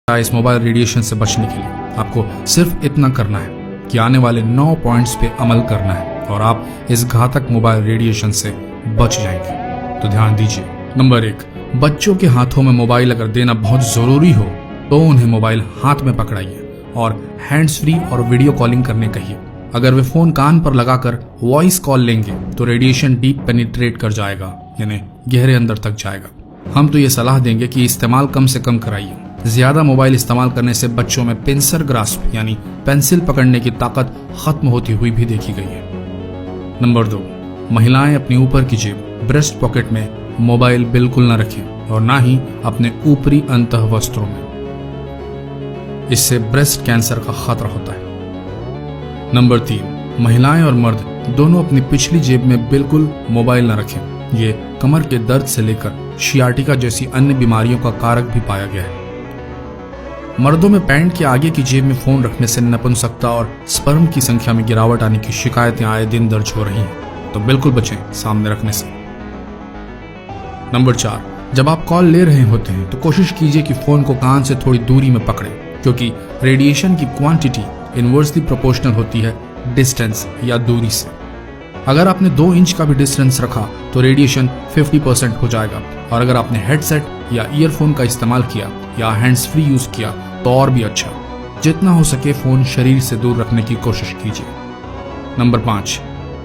इस mobile radiation से बचने के लिए आपको सिर्फ इतना करना है कि आने वाले 9 पॉइंट्स पे अमल करना है और आप इस घातक मोबाइल रेडिएशन से बच जाएंगे। तो ध्यान दीजिए। नंबर 1, बच्चों के हाथों में मोबाइल अगर देना बहुत जरूरी हो तो उन्हें मोबाइल हाथ में पकड़ाइए और हैंड्स फ्री और वीडियो कॉलिंग करने कहिए। अगर वे फोन कान पर लगाकर वॉइस कॉल लेंगे तो रेडिएशन डीप पेनिट्रेट कर जाएगा, यानी गहरे अंदर तक जाएगा। हम तो ये सलाह देंगे कि इस्तेमाल कम से कम कराइए। ज्यादा मोबाइल इस्तेमाल करने से बच्चों में पिंसर ग्रास्प यानी पेंसिल पकड़ने की ताकत खत्म होती हुई भी देखी गई है। नंबर 2, महिलाएं अपनी ऊपर की जेब ब्रेस्ट पॉकेट में मोबाइल बिल्कुल न रखें और ना ही अपने ऊपरी अंतः वस्त्रों में। इससे ब्रेस्ट कैंसर का खतरा होता है। नंबर 3, महिलाएं और मर्द दोनों अपनी पिछली जेब में बिल्कुल मोबाइल न रखें। ये कमर के दर्द से लेकर शियाटिका जैसी अन्य बीमारियों का कारक भी पाया गया है। मर्दों में पैंट के आगे की जेब में फोन रखने से नपुंसकता और स्पर्म की संख्या में गिरावट आने की शिकायतें आए दिन दर्ज हो रही हैं, तो बिल्कुल बचें सामने रखने से। नंबर 4, जब आप कॉल ले रहे होते हैं तो कोशिश कीजिए कि फोन को कान से थोड़ी दूरी में पकड़ें, क्योंकि रेडिएशन की क्वांटिटी इनवर्सली प्रोपोर्शनल होती है डिस्टेंस या दूरी से। अगर आपने 2 इंच का भी डिस्टेंस रखा तो रेडिएशन 50% हो जाएगा, और अगर आपने हेडसेट या ईयरफोन का इस्तेमाल किया या हैंड्स फ्री यूज किया तो और भी अच्छा। जितना हो सके फोन शरीर से दूर रखने की कोशिश कीजिए। नंबर 5,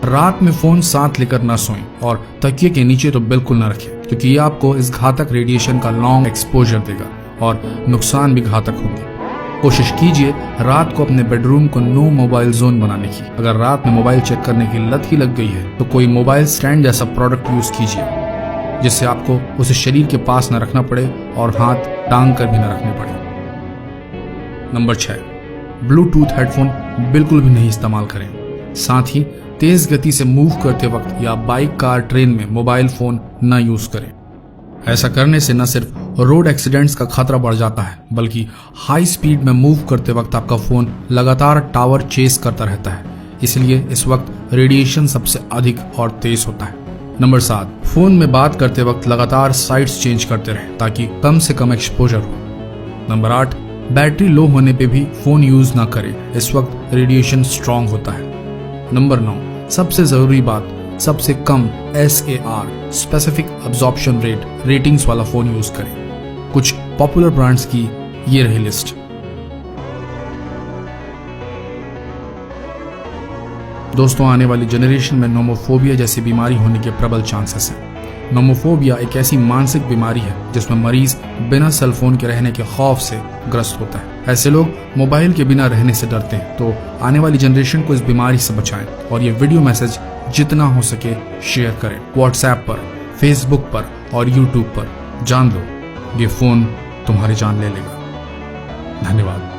रात में फोन साथ लेकर न सोएं और तकिए के नीचे तो बिल्कुल न रखें, क्योंकि ये आपको इस घातक रेडिएशन का लॉन्ग एक्सपोजर देगा और नुकसान भी घातक होंगे। कोशिश कीजिए रात को अपने बेडरूम को नो मोबाइल जोन बनाने की। अगर रात में मोबाइल चेक करने की लत ही लग गई है तो कोई मोबाइल स्टैंड जैसा प्रोडक्ट यूज कीजिए, जिससे आपको उसे शरीर के पास न रखना पड़े और हाथ टांग कर भी न रखने पड़े। नंबर 6, ब्लूटूथ हेडफोन बिल्कुल भी नहीं इस्तेमाल करें। साथ ही तेज गति से मूव करते वक्त या बाइक, कार, ट्रेन में मोबाइल फोन न यूज करें। ऐसा करने से न सिर्फ रोड एक्सीडेंट्स का खतरा बढ़ जाता है, बल्कि हाई स्पीड में मूव करते वक्त आपका फोन लगातार टावर चेस करता रहता है। इसलिए इस वक्त रेडिएशन सबसे अधिक और तेज होता है। नंबर 7, फोन में बात करते वक्त लगातार साइड्स चेंज करते रहें ताकि कम से कम एक्सपोजर हो। नंबर 8, बैटरी लो होने पे भी फोन यूज ना करें, इस वक्त रेडिएशन स्ट्रांग होता है। नंबर 9, सबसे जरूरी बात, सबसे कम SAR specific absorption rate ratings वाला फोन यूज करें। कुछ पॉपुलर ब्रांड्स की ये रही लिस्ट। दोस्तों, आने वाली जनरेशन में नोमोफोबिया जैसी बीमारी होने के प्रबल चांसेस हैं। नोमोफोबिया एक ऐसी मानसिक बीमारी है जिसमें मरीज बिना सेलफोन के रहने के खौफ से ग्रस्त होता है। ऐसे लोग मोबाइल के बिना रहने से डरते हैं। तो आने वाली जनरेशन को इस बीमारी से बचाएं और ये वीडियो मैसेज जितना हो सके शेयर करें। व्हाट्सएप पर, फेसबुक पर और यूट्यूब पर। जान लो, ये फोन तुम्हारी जान ले लेगा। धन्यवाद।